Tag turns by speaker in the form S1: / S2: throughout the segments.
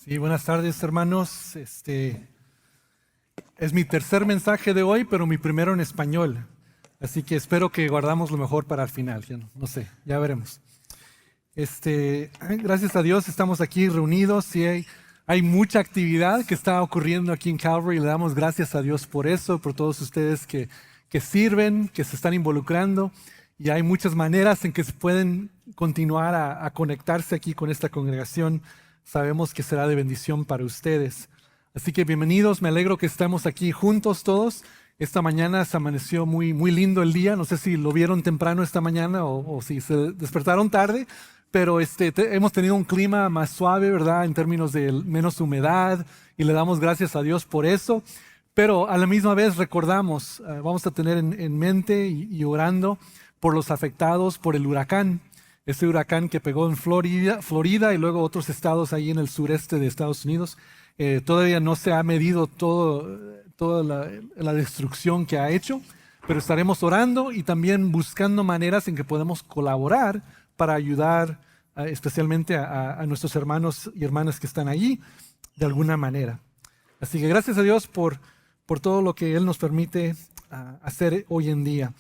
S1: Sí, buenas tardes, hermanos. Es mi tercer mensaje de hoy, pero mi primero en español. Así que espero que guardamos lo mejor para el final. Ya no sé, ya veremos. Gracias a Dios estamos aquí reunidos y hay mucha actividad que está ocurriendo aquí en Calvary. Le damos gracias a Dios por eso, por todos ustedes que sirven, que se están involucrando. Y hay muchas maneras en que se pueden continuar a conectarse aquí con esta congregación. Sabemos que será de bendición para ustedes. Así que bienvenidos, me alegro que estemos aquí juntos todos. Esta mañana se amaneció muy, muy lindo el día. No sé si lo vieron temprano esta mañana o si se despertaron tarde, pero hemos tenido un clima más suave, ¿verdad? En términos de menos humedad, y le damos gracias a Dios por eso. Pero a la misma vez recordamos, vamos a tener en mente y orando por los afectados por el huracán. Este huracán que pegó en Florida y luego otros estados ahí en el sureste de Estados Unidos. Todavía no se ha medido toda la destrucción que ha hecho, pero estaremos orando y también buscando maneras en que podemos colaborar para ayudar especialmente a nuestros hermanos y hermanas que están allí de alguna manera. Así que gracias a Dios por todo lo que Él nos permite hacer hoy en día.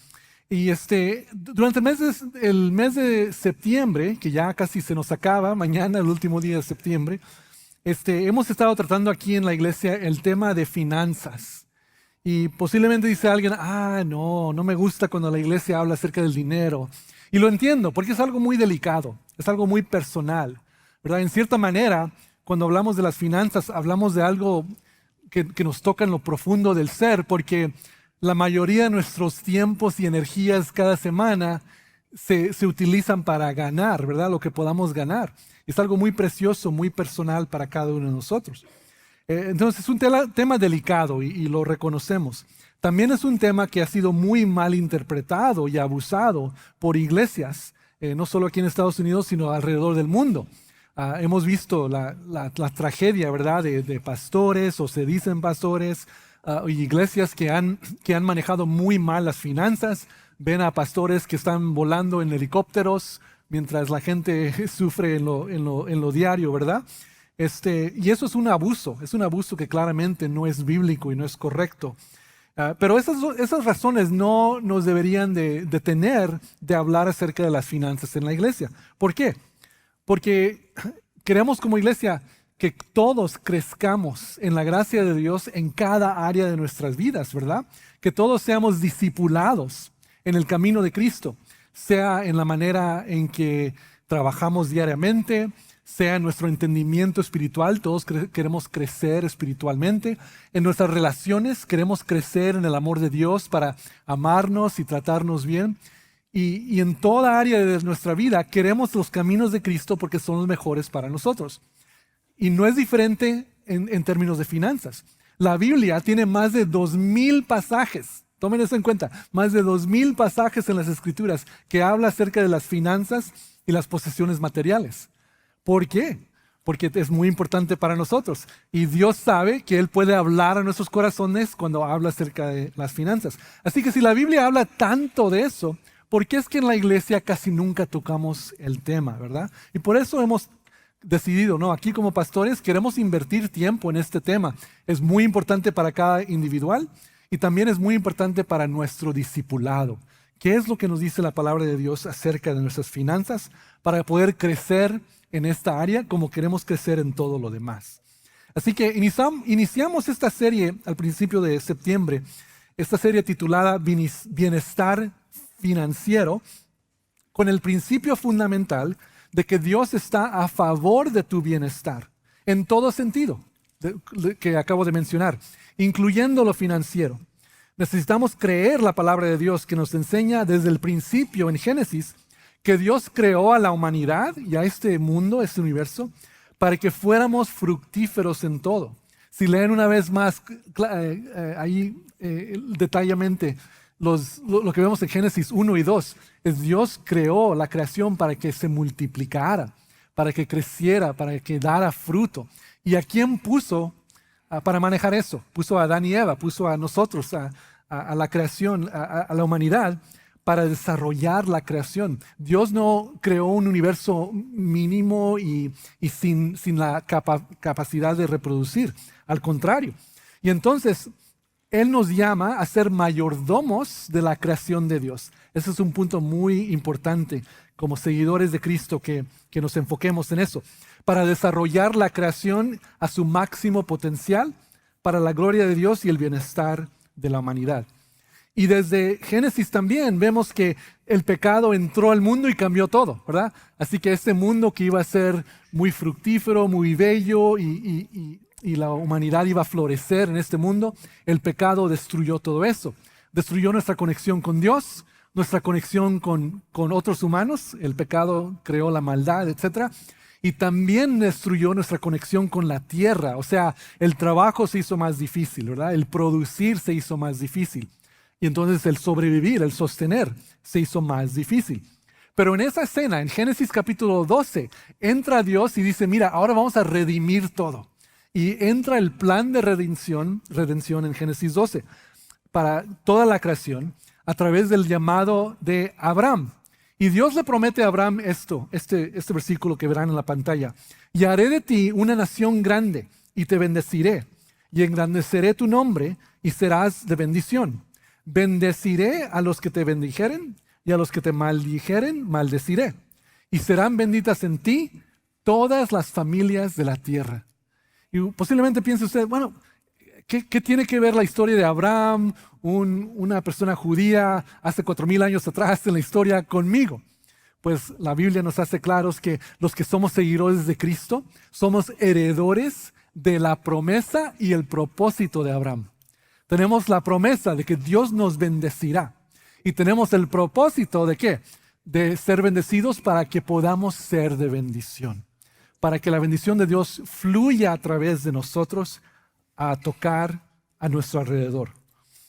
S1: Y durante el mes de septiembre, que ya casi se nos acaba, mañana el último día de septiembre, hemos estado tratando aquí en la iglesia el tema de finanzas. Y posiblemente dice alguien, no me gusta cuando la iglesia habla acerca del dinero. Y lo entiendo, porque es algo muy delicado, es algo muy personal, ¿verdad? En cierta manera, cuando hablamos de las finanzas, hablamos de algo que nos toca en lo profundo del ser, porque la mayoría de nuestros tiempos y energías cada semana se utilizan para ganar, ¿verdad? Lo que podamos ganar. Es algo muy precioso, muy personal para cada uno de nosotros. Entonces es un tema delicado y lo reconocemos. También es un tema que ha sido muy mal interpretado y abusado por iglesias, no solo aquí en Estados Unidos, sino alrededor del mundo. Hemos visto la tragedia, ¿verdad?, de pastores o se dicen pastores, iglesias que han manejado muy mal las finanzas. Ven a pastores que están volando en helicópteros mientras la gente sufre en lo diario, ¿verdad? Y eso es un abuso que claramente no es bíblico y no es correcto. Pero esas razones no nos deberían de detener de hablar acerca de las finanzas en la iglesia. ¿Por qué? Porque queremos como iglesia que todos crezcamos en la gracia de Dios en cada área de nuestras vidas, ¿verdad? Que todos seamos discipulados en el camino de Cristo, sea en la manera en que trabajamos diariamente, sea en nuestro entendimiento espiritual, todos queremos crecer espiritualmente, en nuestras relaciones queremos crecer en el amor de Dios para amarnos y tratarnos bien, y en toda área de nuestra vida queremos los caminos de Cristo porque son los mejores para nosotros. Y no es diferente en términos de finanzas. La Biblia tiene más de 2,000 pasajes, tomen eso en cuenta, más de 2,000 pasajes en las Escrituras que habla acerca de las finanzas y las posesiones materiales. ¿Por qué? Porque es muy importante para nosotros. Y Dios sabe que Él puede hablar a nuestros corazones cuando habla acerca de las finanzas. Así que si la Biblia habla tanto de eso, ¿por qué es que en la iglesia casi nunca tocamos el tema, verdad? Y por eso hemos decidido, ¿no? Aquí como pastores queremos invertir tiempo en este tema. Es muy importante para cada individual y también es muy importante para nuestro discipulado. ¿Qué es lo que nos dice la palabra de Dios acerca de nuestras finanzas para poder crecer en esta área como queremos crecer en todo lo demás? Así que iniciamos esta serie al principio de septiembre, esta serie titulada Bienestar Financiero, con el principio fundamental de que Dios está a favor de tu bienestar, en todo sentido que acabo de mencionar, incluyendo lo financiero. Necesitamos creer la palabra de Dios que nos enseña desde el principio en Génesis que Dios creó a la humanidad y a este mundo, este universo, para que fuéramos fructíferos en todo. Si leen una vez más detalladamente lo que vemos en Génesis 1 y 2, es Dios creó la creación para que se multiplicara, para que creciera, para que diera fruto. ¿Y a quién puso para manejar eso? Puso a Adán y Eva, puso a nosotros, a la creación, a la humanidad, para desarrollar la creación. Dios no creó un universo mínimo y sin la capacidad de reproducir. Al contrario. Y entonces, Él nos llama a ser mayordomos de la creación de Dios. Ese es un punto muy importante como seguidores de Cristo, que nos enfoquemos en eso. Para desarrollar la creación a su máximo potencial, para la gloria de Dios y el bienestar de la humanidad. Y desde Génesis también vemos que el pecado entró al mundo y cambió todo, ¿verdad? Así que este mundo que iba a ser muy fructífero, muy bello y la humanidad iba a florecer en este mundo, el pecado destruyó todo eso. Destruyó nuestra conexión con Dios, nuestra conexión con otros humanos. El pecado creó la maldad, etc. Y también destruyó nuestra conexión con la tierra. O sea, el trabajo se hizo más difícil, ¿verdad? El producir se hizo más difícil. Y entonces el sobrevivir, el sostener, se hizo más difícil. Pero en esa escena, en Génesis capítulo 12, entra Dios y dice, mira, ahora vamos a redimir todo. Y entra el plan de redención en Génesis 12 para toda la creación a través del llamado de Abraham. Y Dios le promete a Abraham este versículo que verán en la pantalla. Y haré de ti una nación grande y te bendeciré y engrandeceré tu nombre y serás de bendición. Bendeciré a los que te bendijeren y a los que te maldijeren, maldeciré. Y serán benditas en ti todas las familias de la tierra. Y posiblemente piense usted, bueno, ¿qué tiene que ver la historia de Abraham, una persona judía hace 4,000 años atrás en la historia conmigo? Pues la Biblia nos hace claros que los que somos seguidores de Cristo somos heredores de la promesa y el propósito de Abraham. Tenemos la promesa de que Dios nos bendecirá. Y tenemos el propósito de ¿qué? De ser bendecidos para que podamos ser de bendición. Para que la bendición de Dios fluya a través de nosotros a tocar a nuestro alrededor.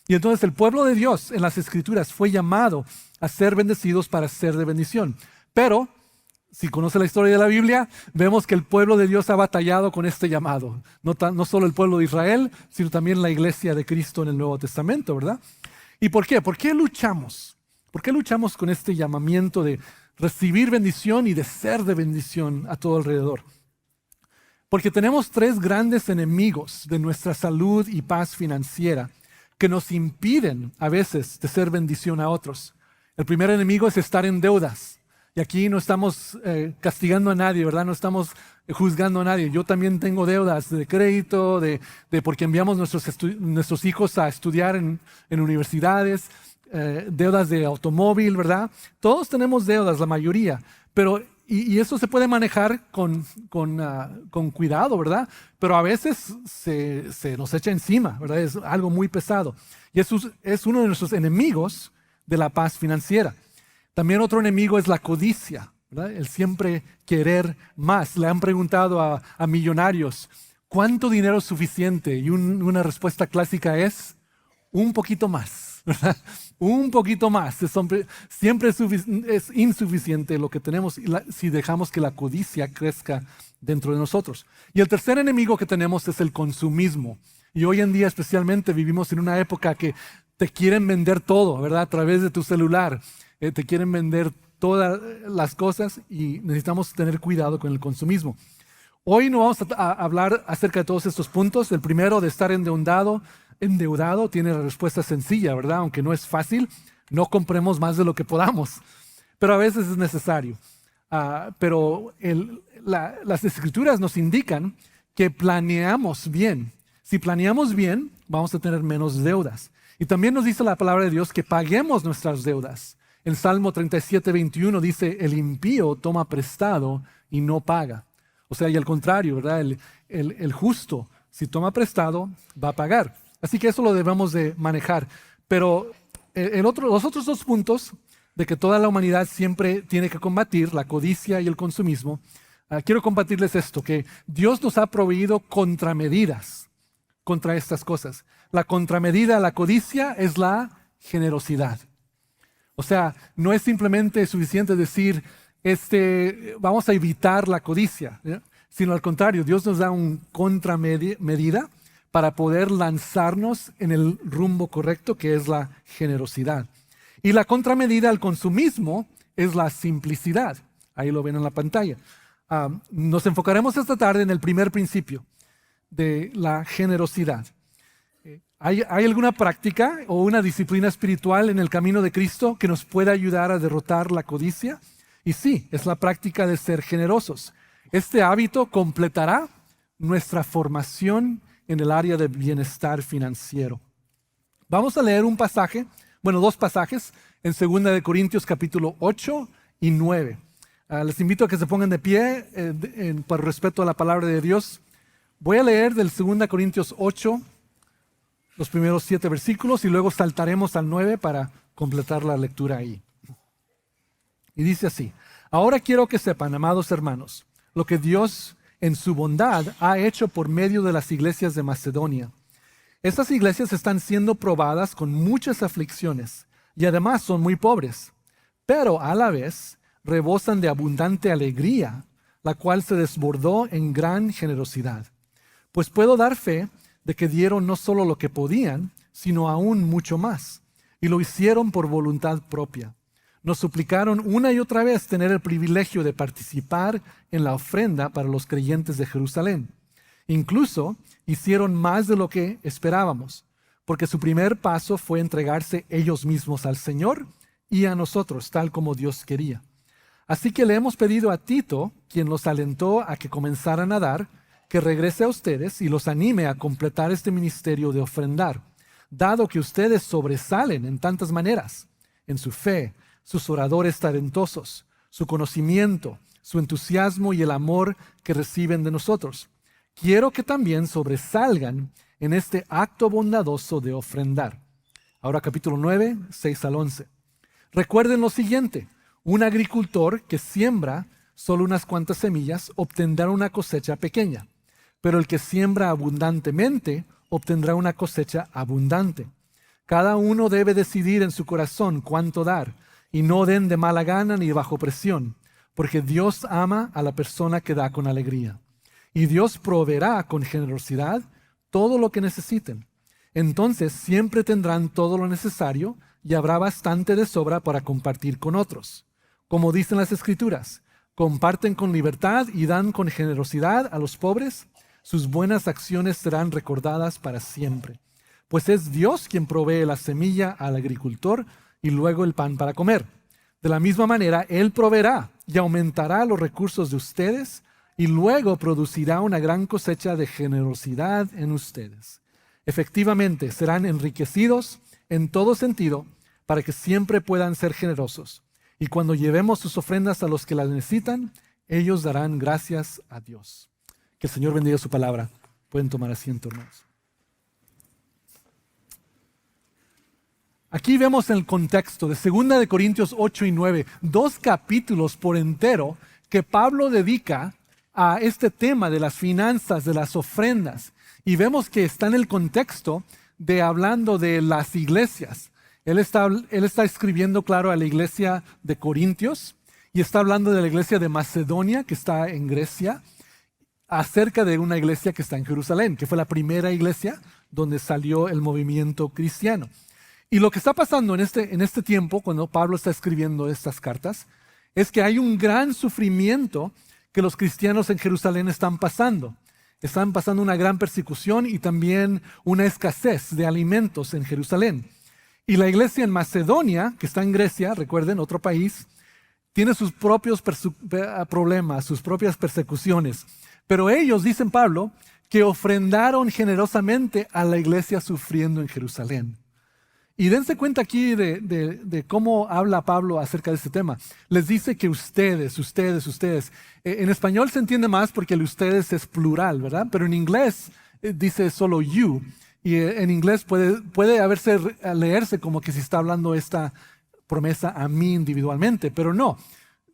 S1: Y entonces el pueblo de Dios en las Escrituras fue llamado a ser bendecidos para ser de bendición. Pero, si conoce la historia de la Biblia, vemos que el pueblo de Dios ha batallado con este llamado. No solo el pueblo de Israel, sino también la iglesia de Cristo en el Nuevo Testamento, ¿verdad? ¿Y por qué? ¿Por qué luchamos? ¿Por qué luchamos con este llamamiento de recibir bendición y de ser de bendición a todo alrededor? Porque tenemos 3 grandes enemigos de nuestra salud y paz financiera que nos impiden a veces de ser bendición a otros. El primer enemigo es estar en deudas. Y aquí no estamos castigando a nadie, ¿verdad? No estamos juzgando a nadie. Yo también tengo deudas de crédito, de porque enviamos nuestros hijos a estudiar en universidades, deudas de automóvil, ¿verdad? Todos tenemos deudas, la mayoría, pero y eso se puede manejar con cuidado, ¿verdad? Pero a veces se nos echa encima, ¿verdad? Es algo muy pesado. Y eso es uno de nuestros enemigos de la paz financiera. También otro enemigo es la codicia, ¿verdad? El siempre querer más. Le han preguntado a millonarios, ¿cuánto dinero es suficiente? Y una respuesta clásica es, un poquito más, ¿verdad? Un poquito más. Siempre es insuficiente lo que tenemos si dejamos que la codicia crezca dentro de nosotros. Y el tercer enemigo que tenemos es el consumismo. Y hoy en día especialmente vivimos en una época que te quieren vender todo, ¿verdad? A través de tu celular. Te quieren vender todas las cosas y necesitamos tener cuidado con el consumismo. Hoy no vamos a hablar acerca de todos estos puntos. El primero, de estar endeudado, tiene la respuesta sencilla, ¿verdad? Aunque no es fácil, no compremos más de lo que podamos, pero a veces es necesario. Pero las Escrituras nos indican que planeamos bien. Si planeamos bien, vamos a tener menos deudas. Y también nos dice la palabra de Dios que paguemos nuestras deudas. El Salmo 37:21 dice, el impío toma prestado y no paga. O sea, y al contrario, ¿verdad? El justo, si toma prestado, va a pagar. Así que eso lo debemos de manejar. Pero los otros 2 puntos de que toda la humanidad siempre tiene que combatir, la codicia y el consumismo, quiero compartirles esto, que Dios nos ha proveído contramedidas contra estas cosas. La contramedida a la codicia es la generosidad. O sea, no es simplemente suficiente decir, vamos a evitar la codicia, ¿ya? Sino al contrario, Dios nos da un contramedida para poder lanzarnos en el rumbo correcto, que es la generosidad. Y la contramedida al consumismo es la simplicidad. Ahí lo ven en la pantalla. Nos enfocaremos esta tarde en el primer principio de la generosidad. ¿Hay alguna práctica o una disciplina espiritual en el camino de Cristo que nos pueda ayudar a derrotar la codicia? Y sí, es la práctica de ser generosos. Este hábito completará nuestra formación en el área de bienestar financiero. Vamos a leer un pasaje, dos pasajes, en 2 Corintios capítulo 8 y 9. Les invito a que se pongan de pie por respeto a la palabra de Dios. Voy a leer del 2 Corintios 8, los primeros 7 versículos, y luego saltaremos al 9 para completar la lectura ahí. Y dice así: ahora quiero que sepan, amados hermanos, lo que Dios en su bondad ha hecho por medio de las iglesias de Macedonia. Estas iglesias están siendo probadas con muchas aflicciones y además son muy pobres, pero a la vez rebosan de abundante alegría, la cual se desbordó en gran generosidad. Pues puedo dar fe de que dieron no solo lo que podían, sino aún mucho más, y lo hicieron por voluntad propia. Nos suplicaron una y otra vez tener el privilegio de participar en la ofrenda para los creyentes de Jerusalén. Incluso hicieron más de lo que esperábamos, porque su primer paso fue entregarse ellos mismos al Señor y a nosotros, tal como Dios quería. Así que le hemos pedido a Tito, quien los alentó a que comenzaran a dar, que regrese a ustedes y los anime a completar este ministerio de ofrendar, dado que ustedes sobresalen en tantas maneras, en su fe, sus oradores talentosos, su conocimiento, su entusiasmo y el amor que reciben de nosotros. Quiero que también sobresalgan en este acto bondadoso de ofrendar. Ahora capítulo 9, 6 al 11. Recuerden lo siguiente: un agricultor que siembra solo unas cuantas semillas obtendrá una cosecha pequeña, pero el que siembra abundantemente obtendrá una cosecha abundante. Cada uno debe decidir en su corazón cuánto dar, y no den de mala gana ni bajo presión, porque Dios ama a la persona que da con alegría. Y Dios proveerá con generosidad todo lo que necesiten. Entonces siempre tendrán todo lo necesario y habrá bastante de sobra para compartir con otros. Como dicen las Escrituras, comparten con libertad y dan con generosidad a los pobres. Sus buenas acciones serán recordadas para siempre. Pues es Dios quien provee la semilla al agricultor y luego el pan para comer. De la misma manera, Él proveerá y aumentará los recursos de ustedes y luego producirá una gran cosecha de generosidad en ustedes. Efectivamente, serán enriquecidos en todo sentido para que siempre puedan ser generosos. Y cuando llevemos sus ofrendas a los que las necesitan, ellos darán gracias a Dios. Que el Señor bendiga su palabra. Pueden tomar asiento, hermanos. Aquí vemos el contexto de 2 Corintios 8 y 9, 2 capítulos por entero que Pablo dedica a este tema de las finanzas, de las ofrendas. Y vemos que está en el contexto de hablando de las iglesias. Él está escribiendo, claro, a la iglesia de Corintios y está hablando de la iglesia de Macedonia, que está en Grecia, acerca de una iglesia que está en Jerusalén, que fue la primera iglesia donde salió el movimiento cristiano. Y lo que está pasando en este tiempo, cuando Pablo está escribiendo estas cartas, es que hay un gran sufrimiento que los cristianos en Jerusalén están pasando. Están pasando una gran persecución y también una escasez de alimentos en Jerusalén. Y la iglesia en Macedonia, que está en Grecia, recuerden, otro país, tiene sus propios problemas, sus propias persecuciones. Pero ellos, dicen Pablo, que ofrendaron generosamente a la iglesia sufriendo en Jerusalén. Y dense cuenta aquí de cómo habla Pablo acerca de este tema. Les dice que ustedes. En español se entiende más porque el ustedes es plural, ¿verdad? Pero en inglés dice solo you. Y en inglés puede leerse como que se está hablando esta promesa a mí individualmente. Pero no.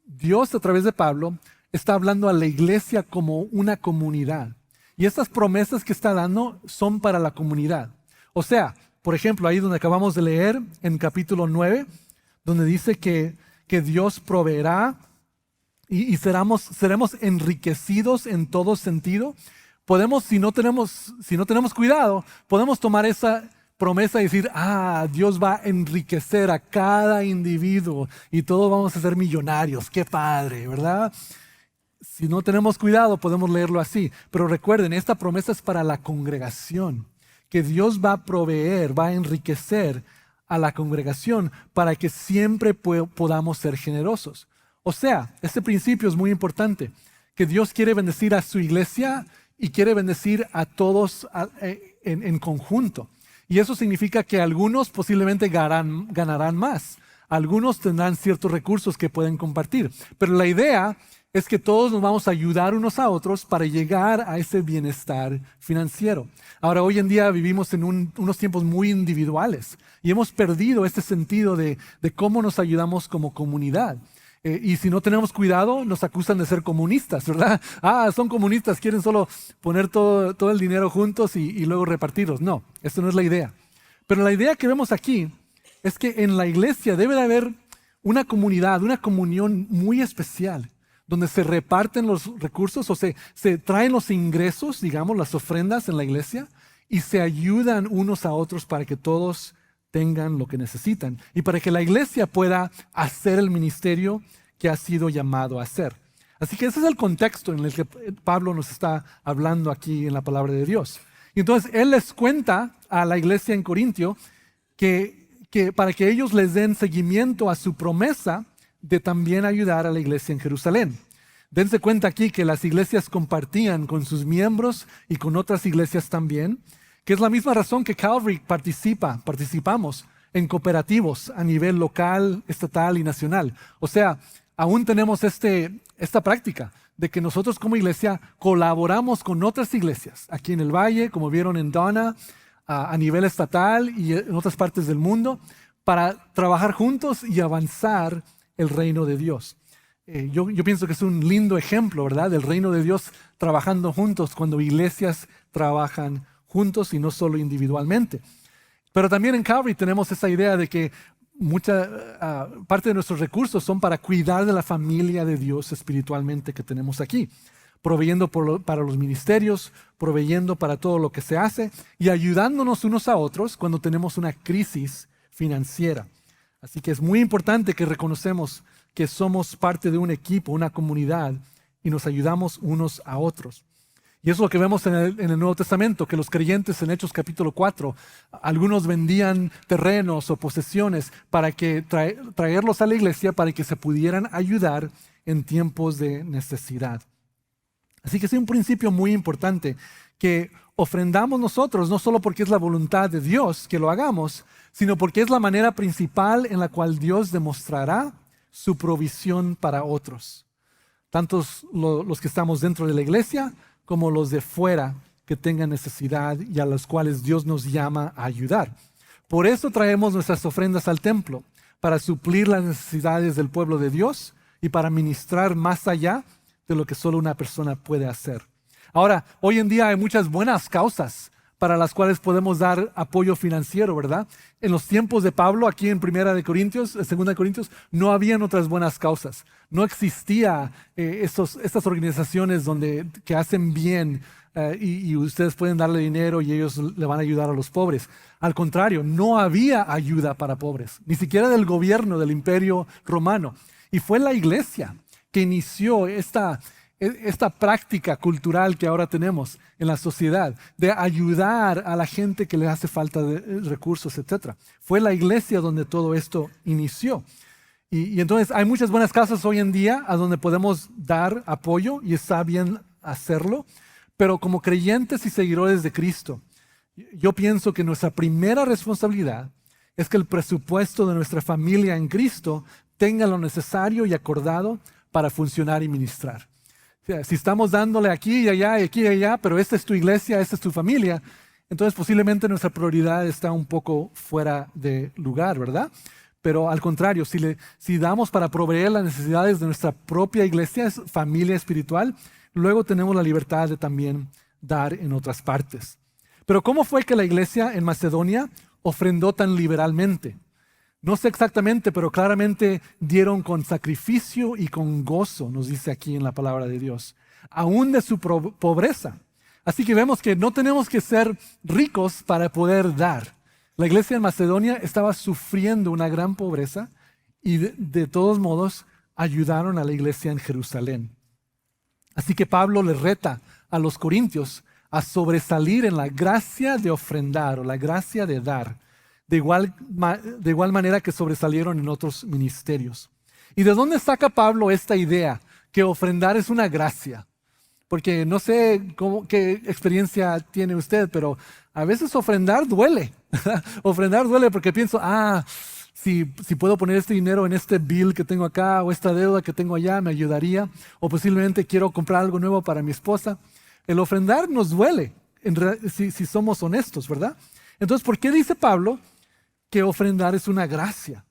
S1: Dios a través de Pablo está hablando a la iglesia como una comunidad. Y estas promesas que está dando son para la comunidad. O sea, por ejemplo, ahí donde acabamos de leer en capítulo 9, donde dice que Dios proveerá y seremos enriquecidos en todo sentido. Podemos, si no tenemos cuidado, podemos tomar esa promesa de decir, Dios va a enriquecer a cada individuo y todos vamos a ser millonarios. ¡Qué padre!, ¿verdad? Si no tenemos cuidado, podemos leerlo así. Pero recuerden, esta promesa es para la congregación, que Dios va a proveer, va a enriquecer a la congregación para que siempre podamos ser generosos. O sea, este principio es muy importante, que Dios quiere bendecir a su iglesia y quiere bendecir a todos en conjunto. Y eso significa que algunos posiblemente ganarán más, algunos tendrán ciertos recursos que pueden compartir, pero la idea es que todos nos vamos a ayudar unos a otros para llegar a ese bienestar financiero. Ahora, hoy en día vivimos en unos tiempos muy individuales y hemos perdido este sentido de cómo nos ayudamos como comunidad. Y si no tenemos cuidado, nos acusan de ser comunistas, ¿verdad? Son comunistas, quieren solo poner todo el dinero juntos y luego repartirlos. No, eso no es la idea. Pero la idea que vemos aquí es que en la iglesia debe de haber una comunidad, una comunión muy especial, donde se reparten los recursos o se traen los ingresos, digamos, las ofrendas en la iglesia y se ayudan unos a otros para que todos tengan lo que necesitan y para que la iglesia pueda hacer el ministerio que ha sido llamado a hacer. Así que ese es el contexto en el que Pablo nos está hablando aquí en la palabra de Dios. Y entonces él les cuenta a la iglesia en Corintio que para que ellos les den seguimiento a su promesa de también ayudar a la iglesia en Jerusalén. Dense cuenta aquí que las iglesias compartían con sus miembros y con otras iglesias también, que es la misma razón que Calvary participamos en cooperativos a nivel local, estatal y nacional. O sea, aún tenemos esta práctica de que nosotros como iglesia colaboramos con otras iglesias, aquí en el Valle, como vieron en Donna, a nivel estatal y en otras partes del mundo, para trabajar juntos y avanzar el reino de Dios. Yo pienso que es un lindo ejemplo, ¿verdad?, del reino de Dios trabajando juntos cuando iglesias trabajan juntos y no solo individualmente. Pero también en Calvary tenemos esa idea de que mucha parte de nuestros recursos son para cuidar de la familia de Dios espiritualmente que tenemos aquí, proveyendo para los ministerios, proveyendo para todo lo que se hace y ayudándonos unos a otros cuando tenemos una crisis financiera. Así que es muy importante que reconocemos que somos parte de un equipo, una comunidad, y nos ayudamos unos a otros. Y eso es lo que vemos en el Nuevo Testamento, que los creyentes en Hechos capítulo 4, algunos vendían terrenos o posesiones para que traerlos a la iglesia para que se pudieran ayudar en tiempos de necesidad. Así que es un principio muy importante que ofrendamos nosotros, no solo porque es la voluntad de Dios que lo hagamos, sino porque es la manera principal en la cual Dios demostrará su provisión para otros. Tanto los que estamos dentro de la iglesia como los de fuera que tengan necesidad y a los cuales Dios nos llama a ayudar. Por eso traemos nuestras ofrendas al templo, para suplir las necesidades del pueblo de Dios y para ministrar más allá de lo que solo una persona puede hacer. Ahora, hoy en día hay muchas buenas causas para las cuales podemos dar apoyo financiero, ¿verdad? En los tiempos de Pablo, aquí en 2 Corintios, no habían otras buenas causas. No existía estas organizaciones que hacen bien y ustedes pueden darle dinero y ellos le van a ayudar a los pobres. Al contrario, no había ayuda para pobres, ni siquiera del gobierno del Imperio Romano. Y fue la iglesia que inició esta práctica cultural que ahora tenemos en la sociedad, de ayudar a la gente que le hace falta de recursos, etc. Fue la iglesia donde todo esto inició. Y entonces hay muchas buenas causas hoy en día a donde podemos dar apoyo y está bien hacerlo, pero como creyentes y seguidores de Cristo, yo pienso que nuestra primera responsabilidad es que el presupuesto de nuestra familia en Cristo tenga lo necesario y acordado para funcionar y ministrar. Si estamos dándole aquí y allá, pero esta es tu iglesia, esta es tu familia, entonces posiblemente nuestra prioridad está un poco fuera de lugar, ¿verdad? Pero al contrario, si damos para proveer las necesidades de nuestra propia iglesia, familia espiritual, luego tenemos la libertad de también dar en otras partes. Pero ¿cómo fue que la iglesia en Macedonia ofrendó tan liberalmente? No sé exactamente, pero claramente dieron con sacrificio y con gozo, nos dice aquí en la palabra de Dios, aún de su pobreza. Así que vemos que no tenemos que ser ricos para poder dar. La iglesia en Macedonia estaba sufriendo una gran pobreza y de todos modos ayudaron a la iglesia en Jerusalén. Así que Pablo le reta a los corintios a sobresalir en la gracia de ofrendar o la gracia de dar, de igual manera que sobresalieron en otros ministerios. ¿Y de dónde saca Pablo esta idea que ofrendar es una gracia? Porque no sé qué experiencia tiene usted, pero a veces ofrendar duele. Ofrendar duele porque pienso, si puedo poner este dinero en este bill que tengo acá o esta deuda que tengo allá, me ayudaría. O posiblemente quiero comprar algo nuevo para mi esposa. El ofrendar nos duele, si somos honestos, ¿verdad? Entonces, ¿por qué dice Pablo que ofrendar es una gracia?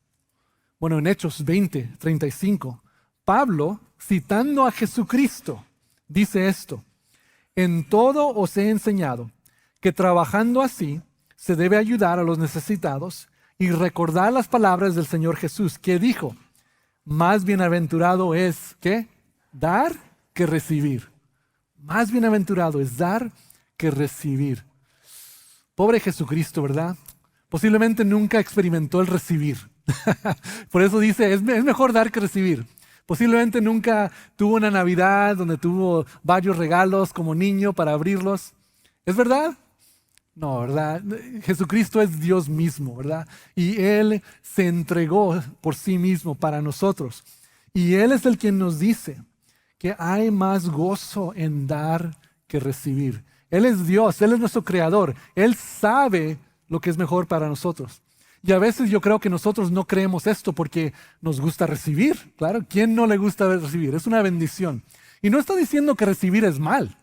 S1: Bueno, en Hechos 20:35, Pablo, citando a Jesucristo, dice esto: en todo os he enseñado que trabajando así se debe ayudar a los necesitados y recordar las palabras del Señor Jesús, que dijo, más bienaventurado es, ¿qué? Dar que recibir. Más bienaventurado es dar que recibir. Pobre Jesucristo, ¿verdad? Posiblemente nunca experimentó el recibir. Por eso dice, es mejor dar que recibir. Posiblemente nunca tuvo una Navidad donde tuvo varios regalos como niño para abrirlos. ¿Es verdad? No, ¿verdad? Jesucristo es Dios mismo, ¿verdad? Y Él se entregó por sí mismo para nosotros. Y Él es el quien nos dice que hay más gozo en dar que recibir. Él es Dios, Él es nuestro creador. Él sabe lo que es mejor para nosotros. Y a veces yo creo que nosotros no creemos esto porque nos gusta recibir. Claro, ¿quién no le gusta recibir? Es una bendición. Y no está diciendo que recibir es mal.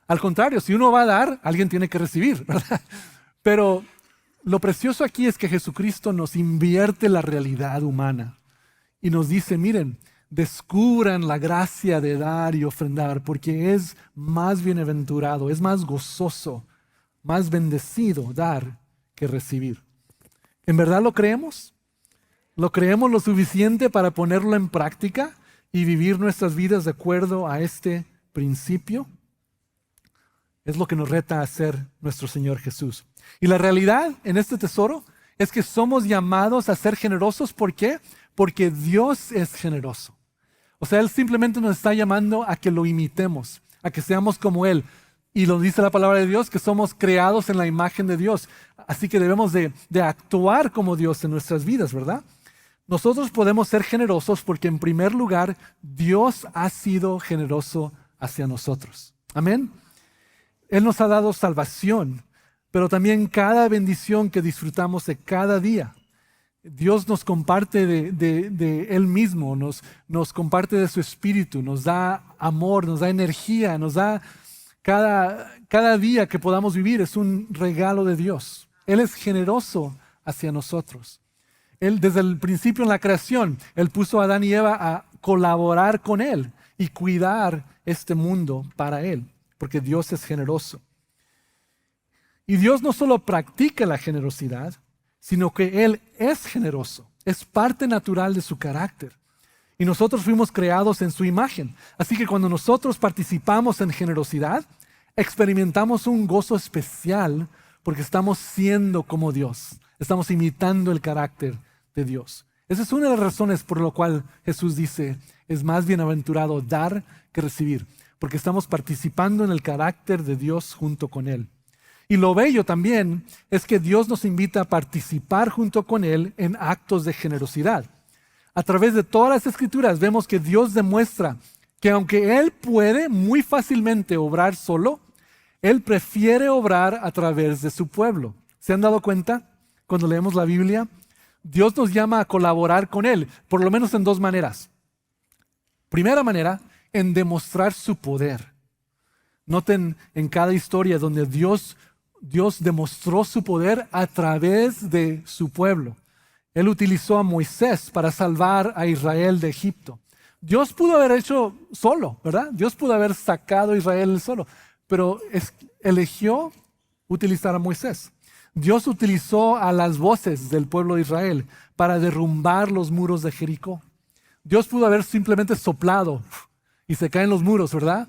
S1: Al contrario, si uno va a dar, alguien tiene que recibir, ¿verdad? Pero lo precioso aquí es que Jesucristo nos invierte la realidad humana y nos dice, miren, descubran la gracia de dar y ofrendar porque es más bienaventurado, es más gozoso, más bendecido dar que recibir. ¿En verdad lo creemos? ¿Lo creemos lo suficiente para ponerlo en práctica y vivir nuestras vidas de acuerdo a este principio? Es lo que nos reta a hacer nuestro Señor Jesús. Y la realidad en este tesoro es que somos llamados a ser generosos. ¿Por qué? Porque Dios es generoso. O sea, Él simplemente nos está llamando a que lo imitemos, a que seamos como Él. Y lo dice la palabra de Dios, que somos creados en la imagen de Dios. Así que debemos de actuar como Dios en nuestras vidas, ¿verdad? Nosotros podemos ser generosos porque en primer lugar, Dios ha sido generoso hacia nosotros. Amén. Él nos ha dado salvación, pero también cada bendición que disfrutamos de cada día. Dios nos comparte de Él mismo, nos comparte de su Espíritu, nos da amor, nos da energía, nos da cada día que podamos vivir es un regalo de Dios. Él es generoso hacia nosotros. Él, desde el principio en la creación, Él puso a Adán y Eva a colaborar con Él y cuidar este mundo para Él, porque Dios es generoso. Y Dios no solo practica la generosidad, sino que Él es generoso. Es parte natural de su carácter. Y nosotros fuimos creados en su imagen. Así que cuando nosotros participamos en generosidad, experimentamos un gozo especial porque estamos siendo como Dios. Estamos imitando el carácter de Dios. Esa es una de las razones por la cual Jesús dice, es más bienaventurado dar que recibir, porque estamos participando en el carácter de Dios junto con Él. Y lo bello también es que Dios nos invita a participar junto con Él en actos de generosidad. A través de todas las Escrituras vemos que Dios demuestra que aunque Él puede muy fácilmente obrar solo, Él prefiere obrar a través de su pueblo. ¿Se han dado cuenta? Cuando leemos la Biblia, Dios nos llama a colaborar con Él, por lo menos en dos maneras. Primera manera, en demostrar su poder. Noten en cada historia donde Dios demostró su poder a través de su pueblo. Él utilizó a Moisés para salvar a Israel de Egipto. Dios pudo haber hecho solo, ¿verdad? Dios pudo haber sacado a Israel solo, pero eligió utilizar a Moisés. Dios utilizó a las voces del pueblo de Israel para derrumbar los muros de Jericó. Dios pudo haber simplemente soplado y se caen los muros, ¿verdad?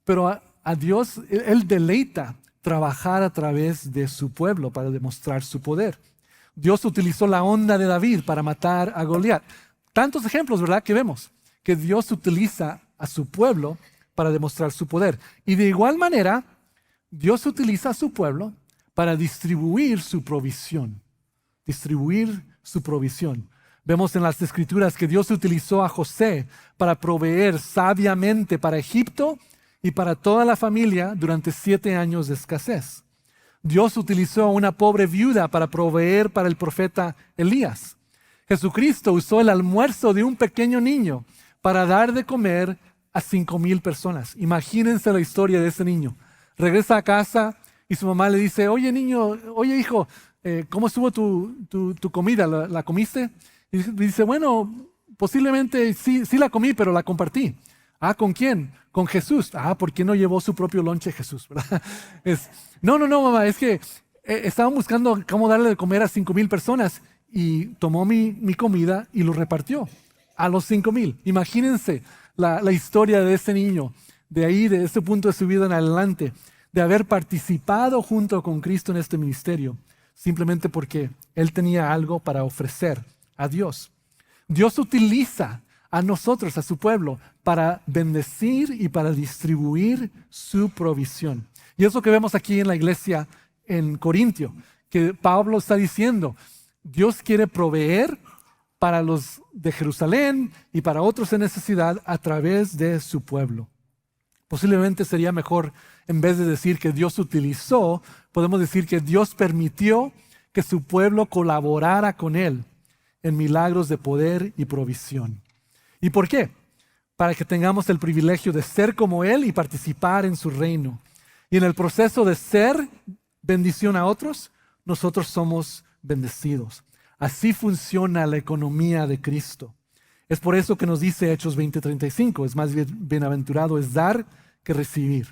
S1: Pero a Dios, Él deleita trabajar a través de su pueblo para demostrar su poder. Dios utilizó la onda de David para matar a Goliat. Tantos ejemplos, ¿verdad?, que vemos que Dios utiliza a su pueblo para demostrar su poder. Y de igual manera, Dios utiliza a su pueblo para distribuir su provisión. Distribuir su provisión. Vemos en las Escrituras que Dios utilizó a José para proveer sabiamente para Egipto y para toda la familia durante 7 años de escasez. Dios utilizó a una pobre viuda para proveer para el profeta Elías. Jesucristo usó el almuerzo de un pequeño niño para dar de comer a 5,000 personas. Imagínense la historia de ese niño. Regresa a casa y su mamá le dice, oye niño, oye hijo, ¿cómo estuvo tu comida? ¿La comiste? Y dice, bueno, posiblemente sí la comí, pero la compartí. Ah, ¿con quién? Con Jesús. Ah, ¿por qué no llevó su propio lonche Jesús? ¿Verdad? No, mamá, es que estaban buscando cómo darle de comer a 5,000 personas y tomó mi comida y lo repartió a los 5,000. Imagínense la historia de ese niño, de ahí, de ese punto de su vida en adelante, de haber participado junto con Cristo en este ministerio, simplemente porque él tenía algo para ofrecer a Dios. Dios utiliza a nosotros, a su pueblo, para bendecir y para distribuir su provisión. Y es lo que vemos aquí en la iglesia en Corintio, que Pablo está diciendo, Dios quiere proveer para los de Jerusalén y para otros en necesidad a través de su pueblo. Posiblemente sería mejor, en vez de decir que Dios utilizó, podemos decir que Dios permitió que su pueblo colaborara con él en milagros de poder y provisión. ¿Y por qué? Para que tengamos el privilegio de ser como él y participar en su reino. Y en el proceso de ser bendición a otros, nosotros somos bendecidos. Así funciona la economía de Cristo. Es por eso que nos dice Hechos 20:35, es más bienaventurado es dar que recibir.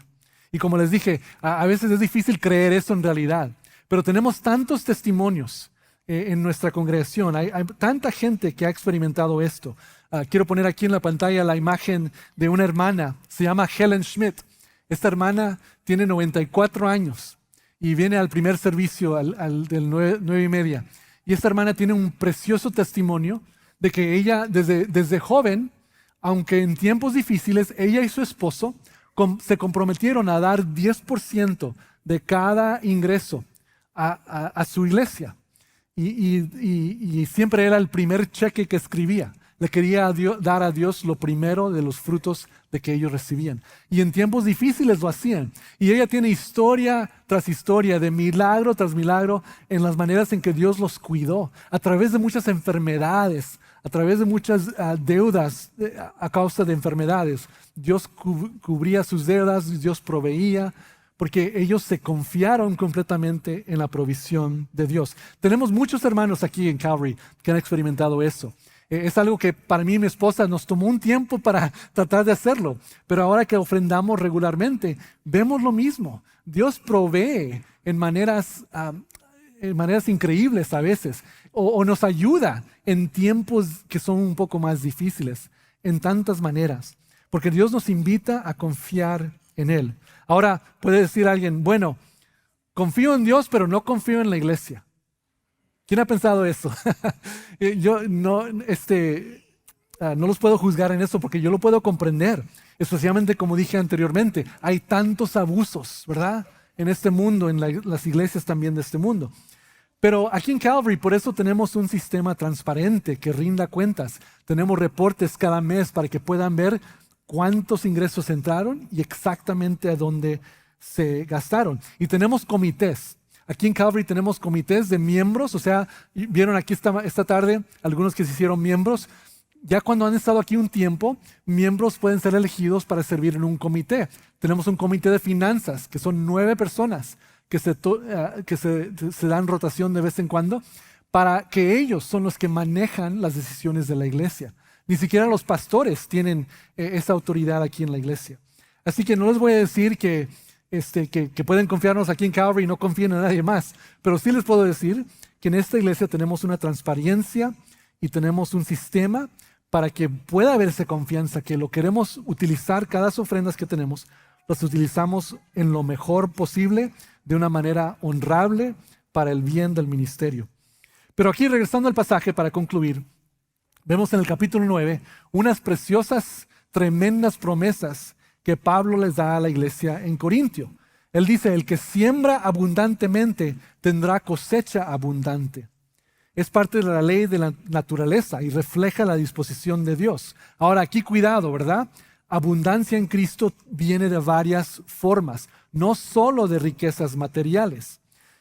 S1: Y como les dije, a veces es difícil creer eso en realidad, pero tenemos tantos testimonios en nuestra congregación. Hay tanta gente que ha experimentado esto. Quiero poner aquí en la pantalla la imagen de una hermana, se llama Helen Schmidt. Esta hermana tiene 94 años y viene al primer servicio, del 9:30. Y esta hermana tiene un precioso testimonio de que ella desde joven, aunque en tiempos difíciles, ella y su esposo se comprometieron a dar 10% de cada ingreso a su iglesia. Y siempre era el primer cheque que escribía. Le quería dar a Dios lo primero de los frutos de que ellos recibían. Y en tiempos difíciles lo hacían. Y ella tiene historia tras historia, de milagro tras milagro, en las maneras en que Dios los cuidó, a través de muchas enfermedades, a través de muchas deudas a causa de enfermedades. Dios cubría sus deudas, Dios proveía, porque ellos se confiaron completamente en la provisión de Dios. Tenemos muchos hermanos aquí en Calvary que han experimentado eso. Es algo que para mí y mi esposa nos tomó un tiempo para tratar de hacerlo, pero ahora que ofrendamos regularmente, vemos lo mismo. Dios provee en maneras increíbles a veces, o nos ayuda en tiempos que son un poco más difíciles, en tantas maneras, porque Dios nos invita a confiar en Él. Ahora puede decir alguien, bueno, confío en Dios, pero no confío en la iglesia. ¿Quién ha pensado eso? Yo no los puedo juzgar en eso porque yo lo puedo comprender, especialmente como dije anteriormente, hay tantos abusos, ¿verdad? En este mundo, en las iglesias también de este mundo. Pero aquí en Calvary, por eso tenemos un sistema transparente que rinda cuentas. Tenemos reportes cada mes para que puedan ver cuántos ingresos entraron y exactamente a dónde se gastaron. Y tenemos comités. Aquí en Calvary tenemos comités de miembros, o sea, vieron aquí esta tarde algunos que se hicieron miembros. Ya cuando han estado aquí un tiempo, miembros pueden ser elegidos para servir en un comité. Tenemos un comité de finanzas, que son 9 personas que se dan rotación de vez en cuando, para que ellos son los que manejan las decisiones de la iglesia. Ni siquiera los pastores tienen esa autoridad aquí en la iglesia. Así que no les voy a decir que pueden confiarnos aquí en Calvary y no confíen en nadie más. Pero sí les puedo decir que en esta iglesia tenemos una transparencia y tenemos un sistema para que pueda haberse confianza, que lo queremos utilizar, cada ofrendas que tenemos, las utilizamos en lo mejor posible, de una manera honrable para el bien del ministerio. Pero aquí, regresando al pasaje para concluir, vemos en el capítulo 9 unas preciosas, tremendas promesas que Pablo les da a la iglesia en Corintio. Él dice, el que siembra abundantemente tendrá cosecha abundante. Es parte de la ley de la naturaleza y refleja la disposición de Dios. Ahora, aquí cuidado, ¿verdad? Abundancia en Cristo viene de varias formas, no solo de riquezas materiales.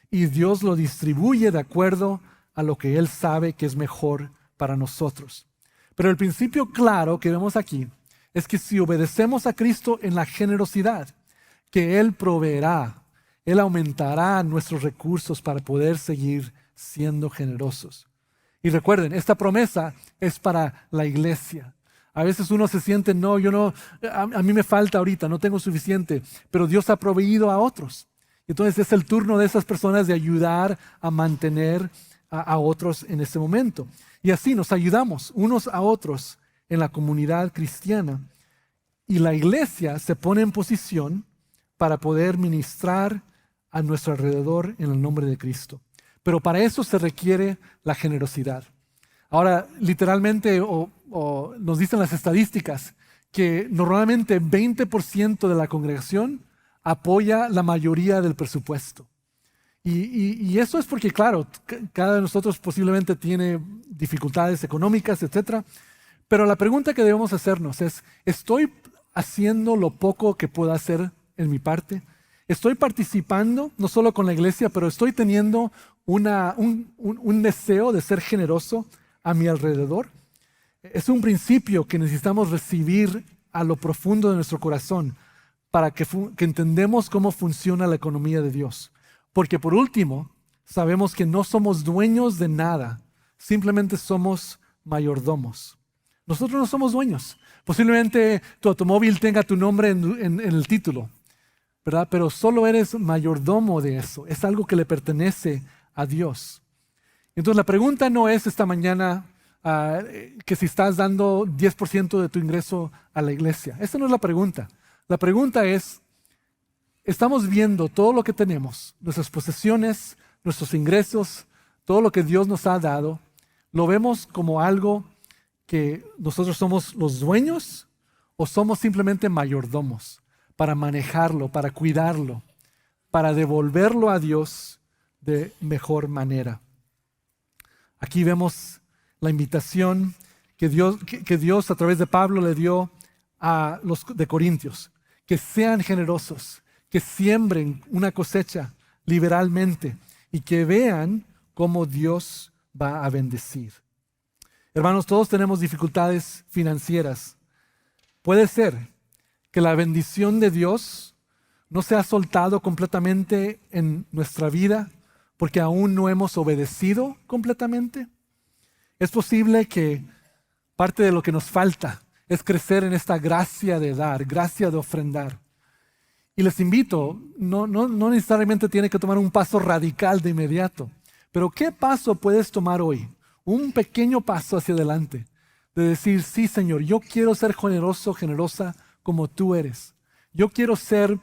S1: Y Dios lo distribuye de acuerdo a lo que Él sabe que es mejor para nosotros. Pero el principio claro que vemos aquí es que si obedecemos a Cristo en la generosidad, que Él proveerá, Él aumentará nuestros recursos para poder seguir siendo generosos. Y recuerden, esta promesa es para la iglesia. A veces uno se siente, no, a mí me falta ahorita, no tengo suficiente, pero Dios ha proveído a otros. Entonces es el turno de esas personas de ayudar a mantener a otros en ese momento. Y así nos ayudamos unos a otros en la comunidad cristiana. Y la iglesia se pone en posición para poder ministrar a nuestro alrededor en el nombre de Cristo. Pero para eso se requiere la generosidad. Ahora, literalmente, o nos dicen las estadísticas, que normalmente 20% de la congregación apoya la mayoría del presupuesto. Y eso es porque, claro, cada de nosotros posiblemente tiene dificultades económicas, etc. Pero la pregunta que debemos hacernos es, ¿estoy haciendo lo poco que puedo hacer en mi parte? ¿Estoy participando, no solo con la iglesia, pero estoy teniendo un deseo de ser generoso a mi alrededor? Es un principio que necesitamos recibir a lo profundo de nuestro corazón para que entendamos cómo funciona la economía de Dios. Porque por último, sabemos que no somos dueños de nada, simplemente somos mayordomos. Nosotros no somos dueños. Posiblemente tu automóvil tenga tu nombre en el título, ¿verdad? Pero solo eres mayordomo de eso. Es algo que le pertenece a Dios. Entonces la pregunta no es esta mañana que si estás dando 10% de tu ingreso a la iglesia. Esa no es la pregunta. La pregunta es, ¿estamos viendo todo lo que tenemos, nuestras posesiones, nuestros ingresos, todo lo que Dios nos ha dado? ¿Lo vemos como algo que nosotros somos los dueños o somos simplemente mayordomos para manejarlo, para cuidarlo, para devolverlo a Dios de mejor manera? Aquí vemos la invitación que Dios a través de Pablo le dio a los de Corintios, que sean generosos, que siembren una cosecha liberalmente y que vean cómo Dios va a bendecir. Hermanos, todos tenemos dificultades financieras. Puede ser que la bendición de Dios no se ha soltado completamente en nuestra vida porque aún no hemos obedecido completamente. Es posible que parte de lo que nos falta es crecer en esta gracia de dar, gracia de ofrendar. Y les invito, no necesariamente tiene que tomar un paso radical de inmediato, pero ¿qué paso puedes tomar hoy? Un pequeño paso hacia adelante, de decir, sí Señor, yo quiero ser generoso, generosa como tú eres. Yo quiero ser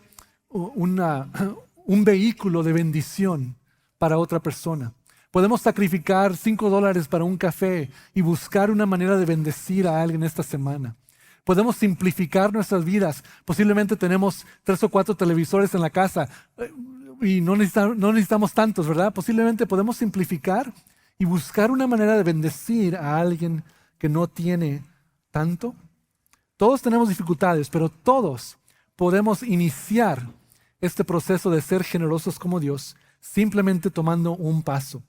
S1: un vehículo de bendición para otra persona. Podemos sacrificar $5 para un café y buscar una manera de bendecir a alguien esta semana. Podemos simplificar nuestras vidas. Posiblemente tenemos 3 o 4 televisores en la casa y no necesitamos tantos, ¿verdad? Posiblemente podemos simplificar y buscar una manera de bendecir a alguien que no tiene tanto. Todos tenemos dificultades, pero todos podemos iniciar este proceso de ser generosos como Dios simplemente tomando un paso.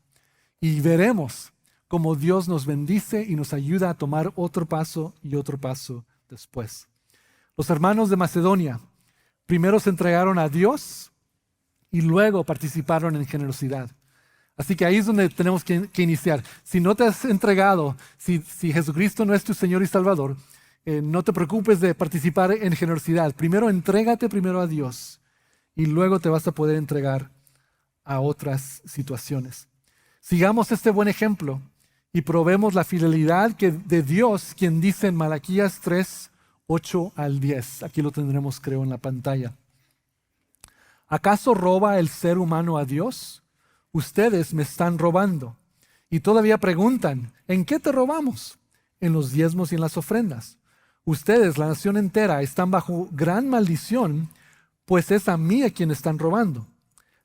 S1: Y veremos cómo Dios nos bendice y nos ayuda a tomar otro paso y otro paso después. Los hermanos de Macedonia primero se entregaron a Dios y luego participaron en generosidad. Así que ahí es donde tenemos que iniciar. Si no te has entregado, si Jesucristo no es tu Señor y Salvador, no te preocupes de participar en generosidad. Primero entrégate primero a Dios y luego te vas a poder entregar a otras situaciones. Sigamos este buen ejemplo y probemos la fidelidad de Dios, quien dice en Malaquías 3, 8 al 10. Aquí lo tendremos, creo, en la pantalla. ¿Acaso roba el ser humano a Dios? Ustedes me están robando. Y todavía preguntan, ¿en qué te robamos? En los diezmos y en las ofrendas. Ustedes, la nación entera, están bajo gran maldición, pues es a mí a quien están robando.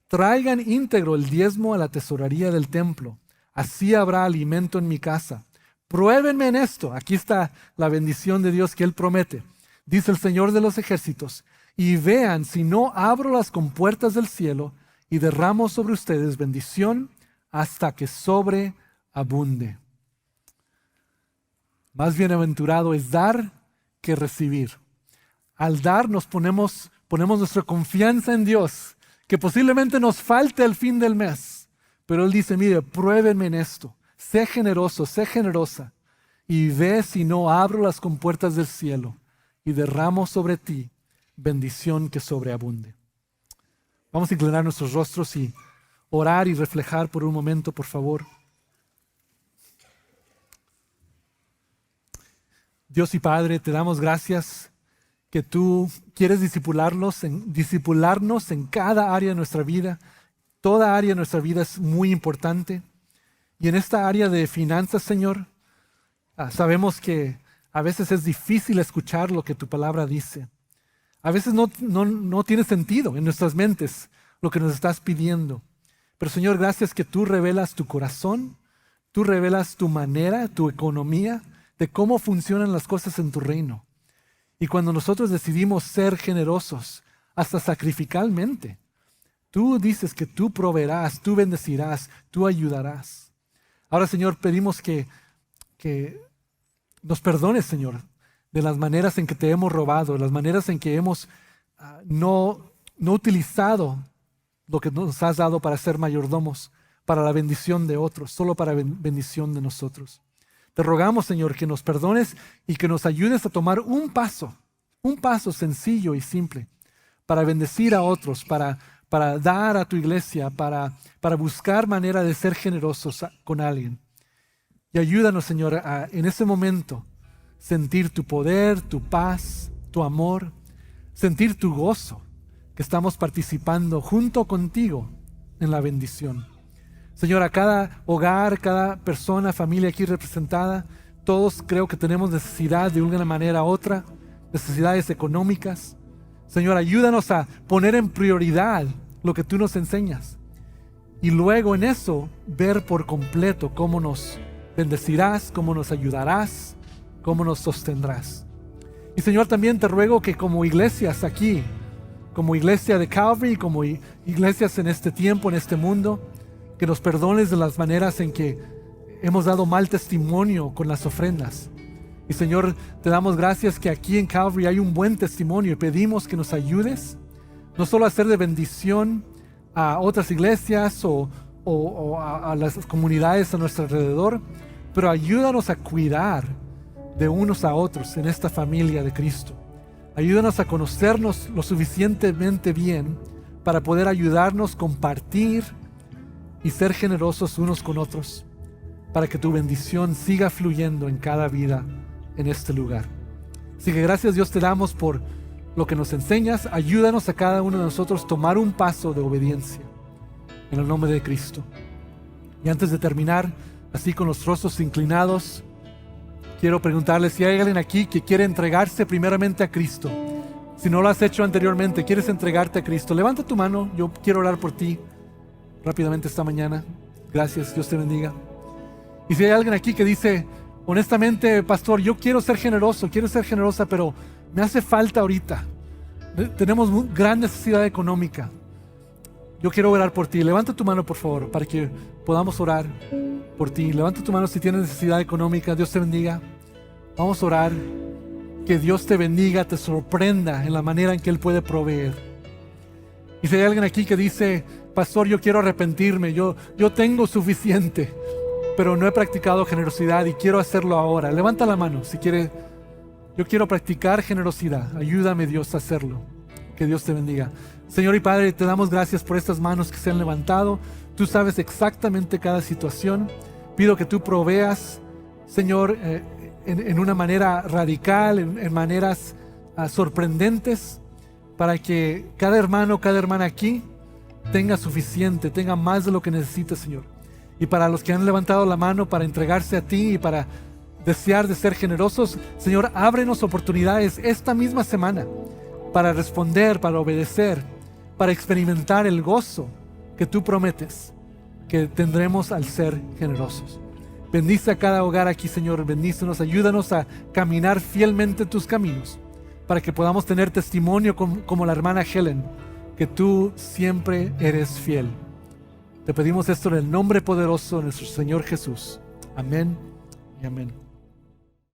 S1: Traigan íntegro el diezmo a la tesorería del templo. Así habrá alimento en mi casa. Pruébenme en esto. Aquí está la bendición de Dios que Él promete. Dice el Señor de los ejércitos. Y vean si no abro las compuertas del cielo y derramo sobre ustedes bendición hasta que sobreabunde. Más bienaventurado es dar que recibir. Al dar ponemos nuestra confianza en Dios, que posiblemente nos falte al fin del mes. Pero Él dice, mire, pruébenme en esto. Sé generoso, sé generosa. Y ve si no abro las compuertas del cielo y derramo sobre ti bendición que sobreabunde. Vamos a inclinar nuestros rostros y orar y reflejar por un momento, por favor. Dios y Padre, te damos gracias que tú quieres disipularnos en cada área de nuestra vida. Toda área de nuestra vida es muy importante. Y en esta área de finanzas, Señor, sabemos que a veces es difícil escuchar lo que tu palabra dice. A veces no tiene sentido en nuestras mentes lo que nos estás pidiendo. Pero Señor, gracias que tú revelas tu corazón, tú revelas tu manera, tu economía, de cómo funcionan las cosas en tu reino. Y cuando nosotros decidimos ser generosos, hasta sacrificalmente, tú dices que tú proveerás, tú bendecirás, tú ayudarás. Ahora, Señor, pedimos que nos perdones, Señor, de las maneras en que te hemos robado, las maneras en que hemos no utilizado lo que nos has dado para ser mayordomos, para la bendición de otros, solo para bendición de nosotros. Te rogamos, Señor, que nos perdones y que nos ayudes a tomar un paso sencillo y simple para bendecir a otros, para dar a tu iglesia, para buscar manera de ser generosos con alguien. Y ayúdanos, Señor, a en ese momento sentir tu poder, tu paz, tu amor, sentir tu gozo, que estamos participando junto contigo en la bendición. Señor, a cada hogar, cada persona, familia aquí representada, todos creo que tenemos necesidad de una manera u otra, necesidades económicas. Señor, ayúdanos a poner en prioridad lo que tú nos enseñas y luego en eso ver por completo cómo nos bendecirás, cómo nos ayudarás, cómo nos sostendrás. Y Señor, también te ruego que como iglesias aquí, como iglesia de Calvary, como iglesias en este tiempo, en este mundo, que nos perdones de las maneras en que hemos dado mal testimonio con las ofrendas. Y Señor, te damos gracias que aquí en Calvary hay un buen testimonio y pedimos que nos ayudes, no solo a ser de bendición a otras iglesias o a las comunidades a nuestro alrededor, pero ayúdanos a cuidar de unos a otros en esta familia de Cristo. Ayúdanos a conocernos lo suficientemente bien para poder ayudarnos, compartir y ser generosos unos con otros, para que tu bendición siga fluyendo en cada vida en este lugar. Así que gracias, Dios, te damos por lo que nos enseñas. Ayúdanos a cada uno de nosotros tomar un paso de obediencia en el nombre de Cristo. Y antes de terminar, así con los rostros inclinados, quiero preguntarles si hay alguien aquí que quiere entregarse primeramente a Cristo. Si no lo has hecho anteriormente, quieres entregarte a Cristo, levanta tu mano, yo quiero orar por ti rápidamente esta mañana. Gracias, Dios te bendiga. Y si hay alguien aquí que dice, honestamente, pastor, yo quiero ser generoso, quiero ser generosa, pero me hace falta ahorita. Tenemos gran necesidad económica. Yo quiero orar por ti. Levanta tu mano, por favor, para que podamos orar por ti. Levanta tu mano si tienes necesidad económica. Dios te bendiga. Vamos a orar. Que Dios te bendiga, te sorprenda en la manera en que Él puede proveer. Y si hay alguien aquí que dice, pastor, yo quiero arrepentirme, yo tengo suficiente, pero no he practicado generosidad y quiero hacerlo ahora. Levanta la mano si quieres. Yo quiero practicar generosidad. Ayúdame, Dios, a hacerlo. Que Dios te bendiga. Señor y Padre, te damos gracias por estas manos que se han levantado. Tú sabes exactamente cada situación. Pido que tú proveas, Señor, en una manera radical, en maneras sorprendentes, para que cada hermano, cada hermana aquí tenga suficiente, tenga más de lo que necesita, Señor. Y para los que han levantado la mano para entregarse a ti y para desear de ser generosos, Señor, ábrenos oportunidades esta misma semana para responder, para obedecer, para experimentar el gozo que tú prometes que tendremos al ser generosos. Bendice a cada hogar aquí, Señor. Bendícenos, ayúdanos a caminar fielmente tus caminos para que podamos tener testimonio como la hermana Helen, que tú siempre eres fiel. Te pedimos esto en el nombre poderoso de nuestro Señor Jesús. Amén y amén.